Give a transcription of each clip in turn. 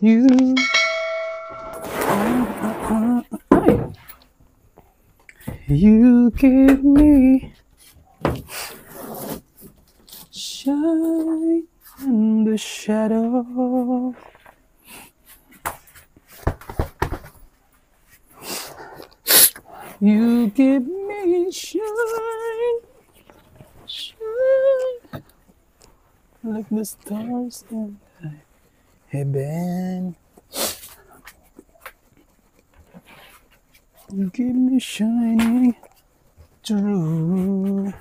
You, you give me shine in the shadow. You give me shine, shine like the stars in heaven. You give me shining through.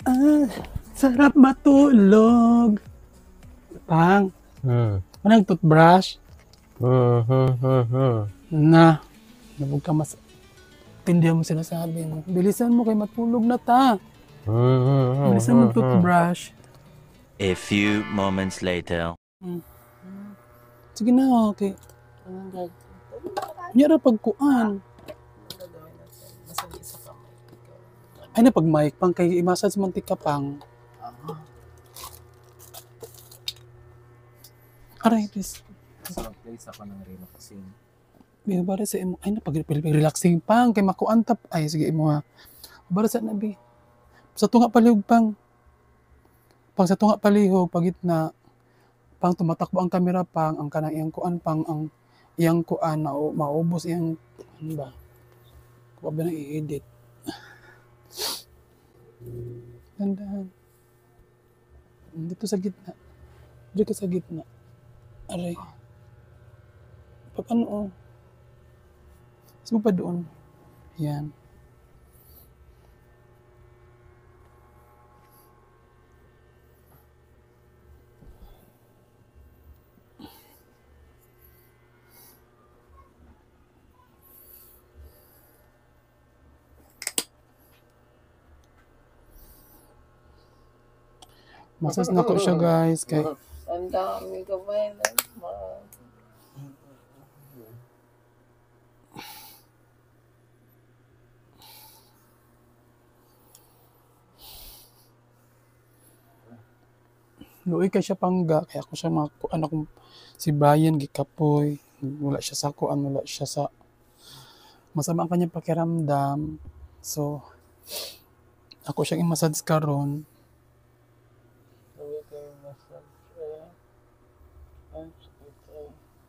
Ah, sarap matulog. Pang, anong toothbrush? Na, huwag ka mas... Tindihan mo sinasabi mo. Bilisan mo kay matulog na ta. Bilisan mo toothbrush. A few moments later. Sige na, okay. Nyara pagkuan. Ay na pag mic pang kay i-massage mantika pang. Aray, please. Sa place ako ng relaxing. Bara sa imo. Ay na pag relaxing pang kay makuan tap. Ay sige imo ha. Bara sa nabi. Sa tunga palihog pang. Pang sa tunga palihog pagit na pang tumatakbo ang kamera pang ang kanang iyang kuan pang ang iyang kuan na maubos iyang ano ba? Kuha ba na i-edit? Dandahan. Dito sa gitna. Dito ka sa gitna. Aray. Pag ano oh. Sige pa doon. Yan. Masas na ko siya guys. Kay Ang dami ka ba yun? luoy kay siya pangga. Kaya ako siya makuan akong si Bayan gikapoy. Wala siya sa kuan. Wala siya sa masama ang kanyang pakiramdam. So, ako siyang i-massage karon.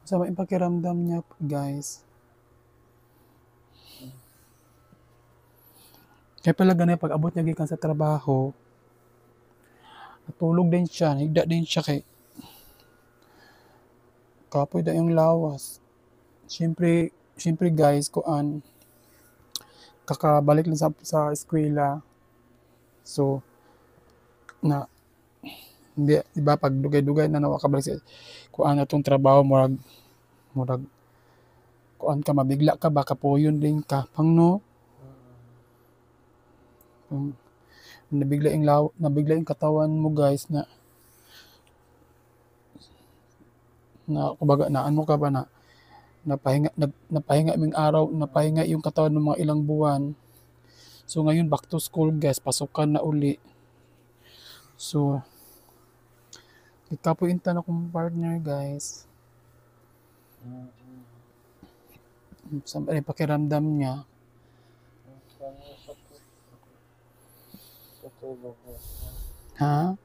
Masama yung pakiramdam niya, guys. Kaya pala ganun, pag abot niya gikan sa trabaho, natulog din siya, higda din siya kay kapoy da yung lawas. Siyempre guys, kuan, kakabalik lang sa eskwela. So, na, hindi, diba, pag dugay-dugay na nawakabalik sa kuan na itong trabaho, murag, kuan ka, mabigla ka, baka po yun din ka, pang no? Nabigla yung katawan mo guys na kumbaga na ano ka ba na napahinga ming araw, napahinga yung katawan ng mga ilang buwan. So ngayon back to school guys, pasukan na uli. So ikapuintan akong partner guys. Sa pakiramdam niya. Ha?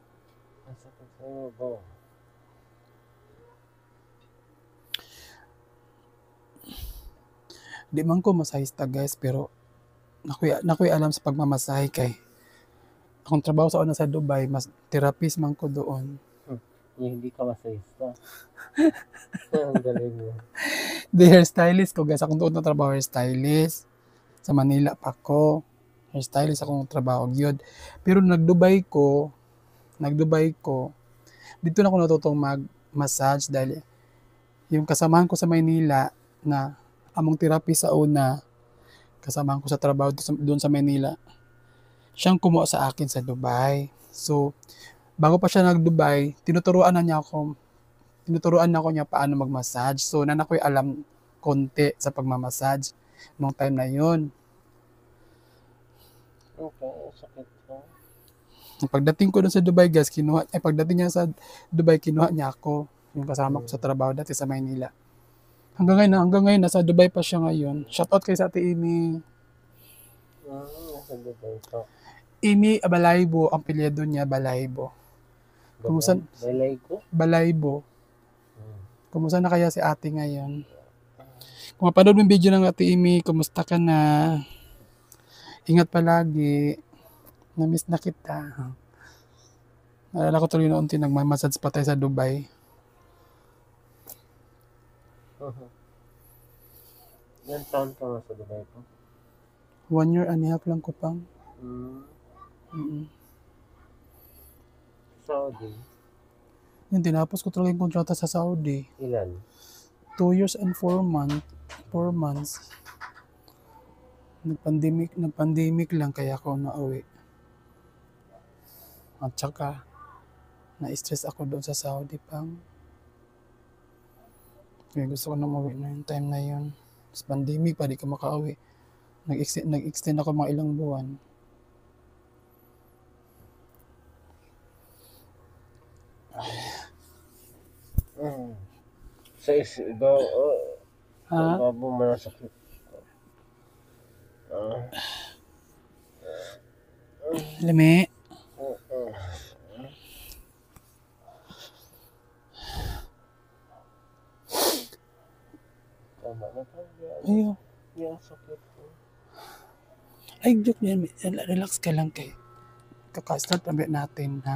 Di man ko masahista guys, pero nakuy alam sa pagmamasahe kay akong trabaho sa una sa Dubai, mas therapist man ko doon. Hindi ka masahista. Ang galing mo. The hairstylist ko guys, akong doon na trabaho hairstylist. Sa Manila pa ko. Hairstylist akong trabaho gyud. Pero nag-Dubai ko, dito na ako natutong mag-massage dahil yung kasamahan ko sa Maynila na among therapy sa una, kasamahan ko sa trabaho doon sa Maynila, siyang kumuha sa akin sa Dubai. So, bago pa siya nag-Dubai, tinuturuan na ako niya paano mag-massage. So, na ako'y alam konti sa pagmamassage nung time na yun. Okay, sakit ko. Pagdating ko doon sa Dubai, guys, pagdating niya sa Dubai, kinuha niya ako, yung kasama ko sa trabaho dati sa Maynila. Hanggang ngayon, nasa Dubai pa siya ngayon. Shoutout kay sa Ate Amy. Nasa Dubai to. Amy Balaybo, ang pilyado niya, Balaybo. Kumusta? Balay ko? Balaybo. Kumusta na kaya si ate ngayon? Kung mapanood mo yung video ng Ate Amy, kumusta ka na? Ingat palagi. Na-miss na kita. Naalala ko tuloy noon nagmamassage pa tayo sa Dubai. Ilan taon ka nga sa Dubai po? 1 year and a half lang ko pang. Saudi? Yun, tinapos ko talaga yung kontrata sa Saudi. Ilan? 2 years and 4 months. Nag-pandemic lang kaya ako nauwi. At saka, na-stress ako doon sa Saudi pang. Kaya gusto ko na umuwi na yung time na yun. Sa pandemic pa, di ka makauwi. Nag-extend ako mga ilang buwan. Sa iba, Ha? babo manasakit. Lami? Tama na tayo. Ayaw. Yung sakit ko. Ay, joke yan. Relax ka lang kay. Kaka-start natin, ha?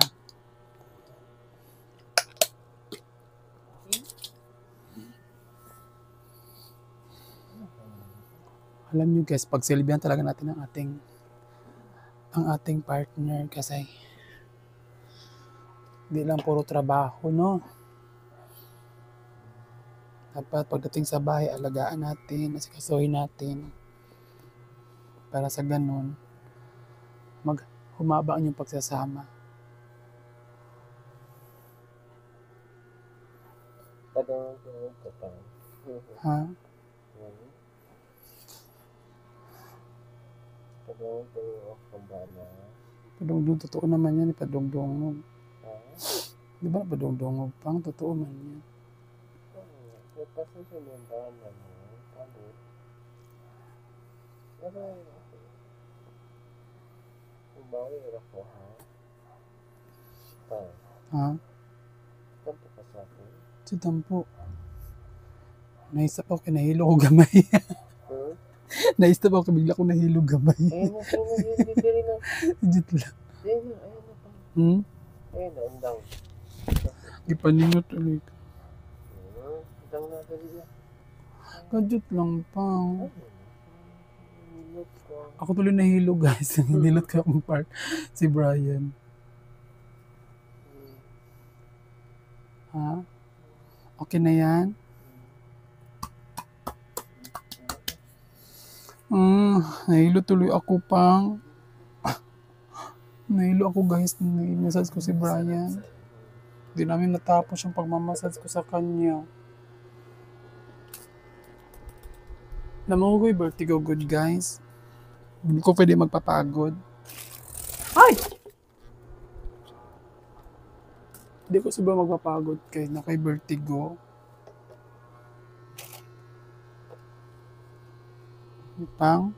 Alam nyo guys, pagsilbihan talaga natin ang ating partner kasi hindi lang puro trabaho, no? Dapat pagdating sa bahay, alagaan natin, asikasuhin natin para sa ganun, humaba ang yung pagsasama. Tagang ko pa. Ha? Tagang ko akong bala. Padungdung, totoo naman yan, padungdungog. Di ba padungdungog pang? Totoo man yan. Kasi sinundan na mo. Palit. Pero, kumbawi ako ha. Ha? Tampo ka sa akin. Si Tampo. Naisip ako, nahilo ko gamay. Naisip ako, bigla ko nahilo gamay. Ayun na, hindi na. Legit lang. Ayun na pa. Ayun na, undang. Ipaningot ulit. Undang na ka rin. Kadjut lang pang. Minute ko. Ako tuloy nahilo guys. Nilot ko akong part. Si Brian. Ha? Okay na yan? Nahilo tuloy ako pang. Nahilo ako guys. Nag-massage ko si Brian. Hindi namin natapos yung pagmamassage ko sa kanya. Namugoy vertigo good guys. Hindi ko pwede magpapagod. Ay! Hindi ko sobrang magpapagod kay nakay vertigo. Pang,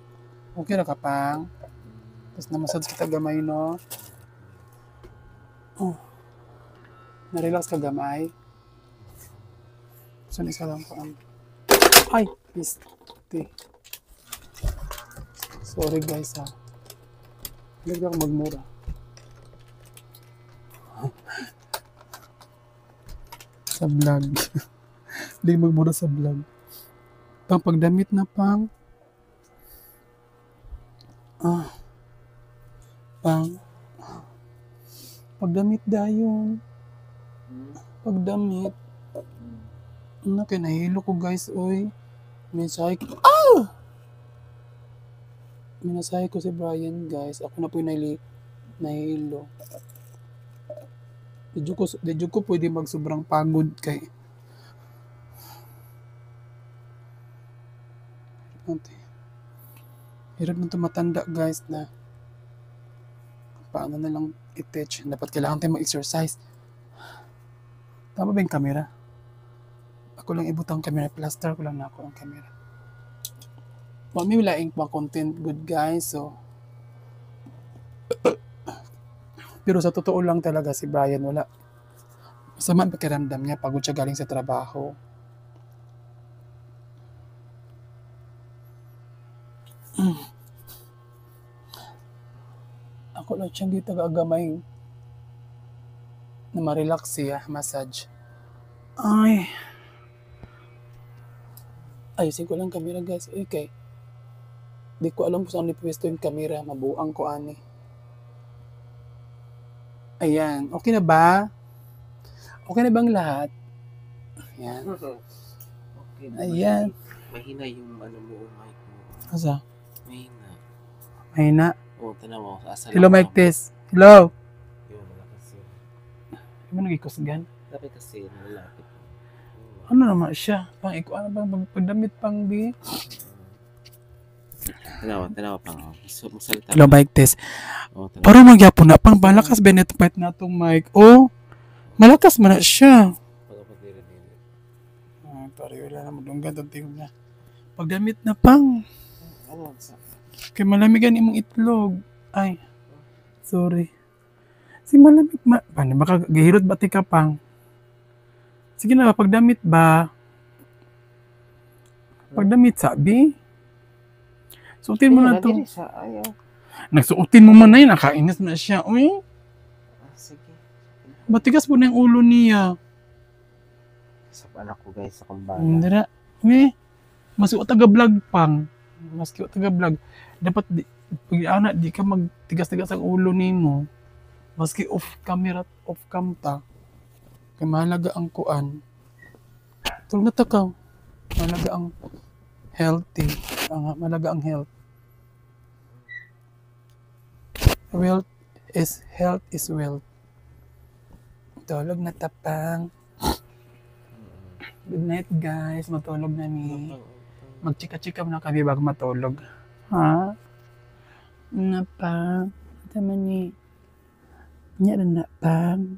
okay na ka pang. Tapos na-massage kita gamay, no? Oh. Na-relax ka gamay. So, isa lang ko ang... Ay! Piste. Sorry guys, ha. Hindi ako magmura. Sa vlog. Hindi magmura sa vlog. Pang pagdamit na pang. Pang. Pagdamit dayon. Pagdamit. Ano, kinahilo ko guys, oy. Mensahe ko. Minasahe ko si Brian guys. Ako na po yung nahilo. Di ko pwede magsobrang pagod kay. Hirap na tumatanda guys na paano na lang i-teach. Dapat kailangan tayo mag-exercise. Tama ba yung camera? Ako lang ibutang camera. Plaster ko lang na ako ang camera. May laing pa content good guys. So, pero sa totoo lang talaga si Brian wala. Masama ang pakiramdam niya. Pagod siya galing sa trabaho. Ako lang siyang dito gagamay na ma-relax siya, massage. Ayusin ko lang camera guys. Okay. Di ko alam kung saan nipwesto yung camera. Mabuang ko ani. Ayan. Okay na ba? Okay na bang lahat? Ayan. Okay. Ayan. Mahina yung ano mo, mic mo. Asa? Mahina. Mahina. Oo, tanaw mo. Asa Hello, lang mic test. Hello. Yun, wala kasi. Ano nagikosgan? Lapit kasi, nalalapit. Ano naman siya? Ano bang pagdamit pang bi? Tanaw pang. Magsalita. Hello, mic test. Oo, tanaw. Para magyapon na pang balakas benet fight na tong mic. Oh, malakas man na siya. Pagpapadiri-diri. Ay, pare, wala na madunggan ang tingin niya. Pagdamit na pang. Ano? Sa... Kay malamigan imong itlog. Ay, sorry. Si malamig paano makagahirot ba ti ka pang? Sige na, pagdamit ba? Pagdamit sabi? Suotin mo na to. Sa ayaw. Nagsuotin mo man na yun, nakainis na siya. Uy, Sige. matigas po na yung ulo niya. Sa anak ko guys, sa kumbana. Dira, masuot taga-vlog pang. Maski taga-vlog. Dapat, pag di ka magtigas-tigas ang ulo nimo. Maski off camera, off cam ta. Kaya mahalaga ang kuan. Tulog na takaw. Mahalaga ang healthy. Mahalaga ang health. Health is wealth. Tulog na tapang. Good night guys. Matulog na ni. Magchika-chika na kami bago matulog. Ha? Napang. Tama ni. Nya na napang.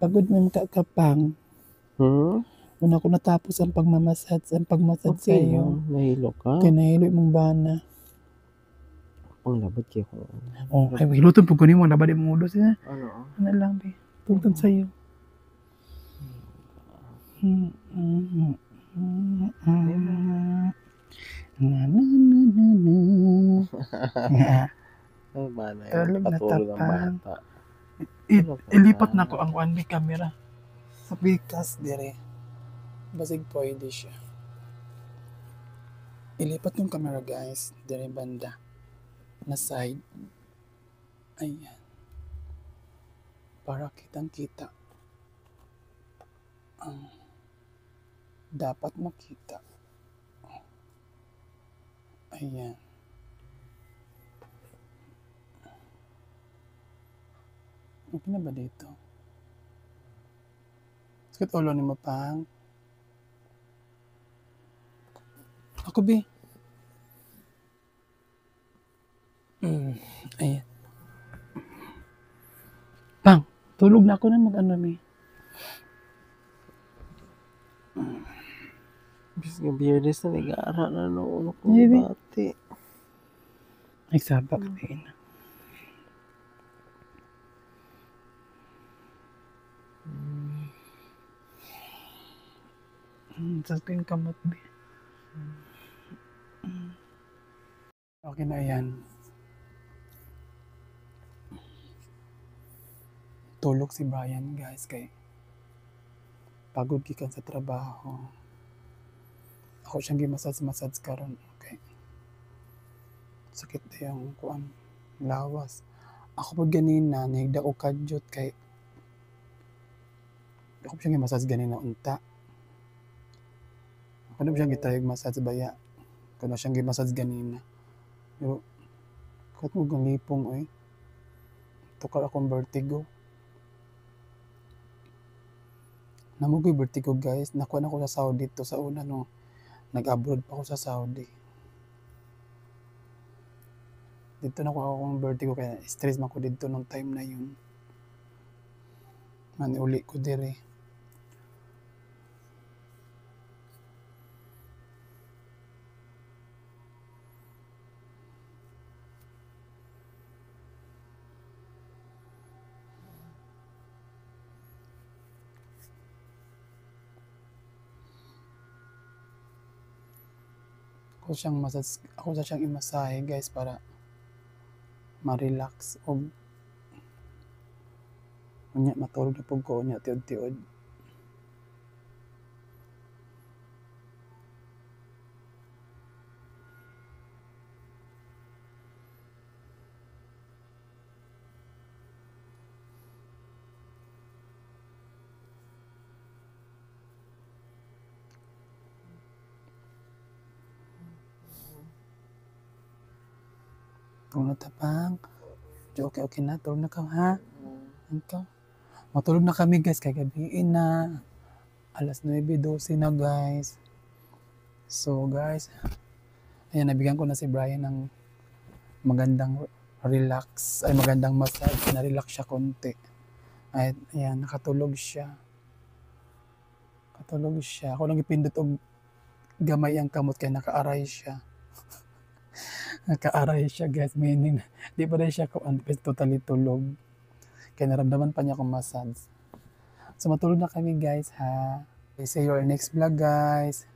Pagod man ka kapang. Una ko natapos ang pagmamasad sa iyo. Nahilo ka? Kaya nahilo mong bana. Ang labad kayo ko. Oh, ay hilutong pag kunin mo labad imong ulo siya. Ano? Ano lang be. Tungtong sa iyo. Na na na na na. Ay, bana yun. Tulog na Patulog ang tapang. bata. Ilipat na ko ang one camera sa bikas dire. Basig pwede siya. Ilipat yung camera guys dire banda na side. Ayan. Para kitang-kita ang dapat makita. Ayan. Okay na ba dito? Sakit ulo ni mo pang. Ako be. Ayan. Pang, tulog na ako na mag-ano me. Bis nga biyernes na nag-aaral na noon ko Maybe. bati. Ay, sabak din. Saan ko yung kamot be? Okay na yan. Tulog si Brian guys kay pagod gikan sa trabaho. Ako siyang gimasad karon. Okay. Sakit na yung kuan lawas. ako po ganina, nahigda ko kadyot kay ako po siyang massage ganina unta. Ako na po siyang gitayog massage baya. Ako na siyang gimassage ganina. Pero, kahit mo galipong eh. Tukar akong vertigo. Namugoy vertigo guys. Nakuha na ko sa Saudi to sa una no. Nag-abroad pa ako sa Saudi. Dito na ko akong vertigo kaya stress man ko dito nung time na yun. Uli ko dire. Ako sa siyang imasahe guys para ma-relax o unya matulog na pug ko unya tiod-tiod. Tulog na tapang. Okay na. Tulog na ka ha. Ikaw. Matulog na kami guys. Kaya gabiin na. Alas 9:12 na guys. So guys. Ayan, nabigyan ko na si Brian ng magandang relax. Ay, magandang massage. Na-relax siya konti. Ay, ayan, nakatulog siya. Ako lang ipindot og gamay ang kamot kaya nakaaray siya. Nakaaray siya guys, meaning di pa rin siya totally tulog. Kaya naramdaman pa niya akong massage. So matulog na kami guys ha. See you in next vlog guys.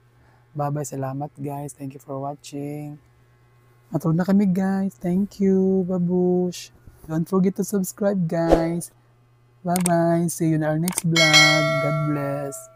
Bye bye, salamat guys. Thank you for watching. Matulog na kami guys. Thank you, babush. Don't forget to subscribe guys. Bye bye. See you in our next vlog. God bless.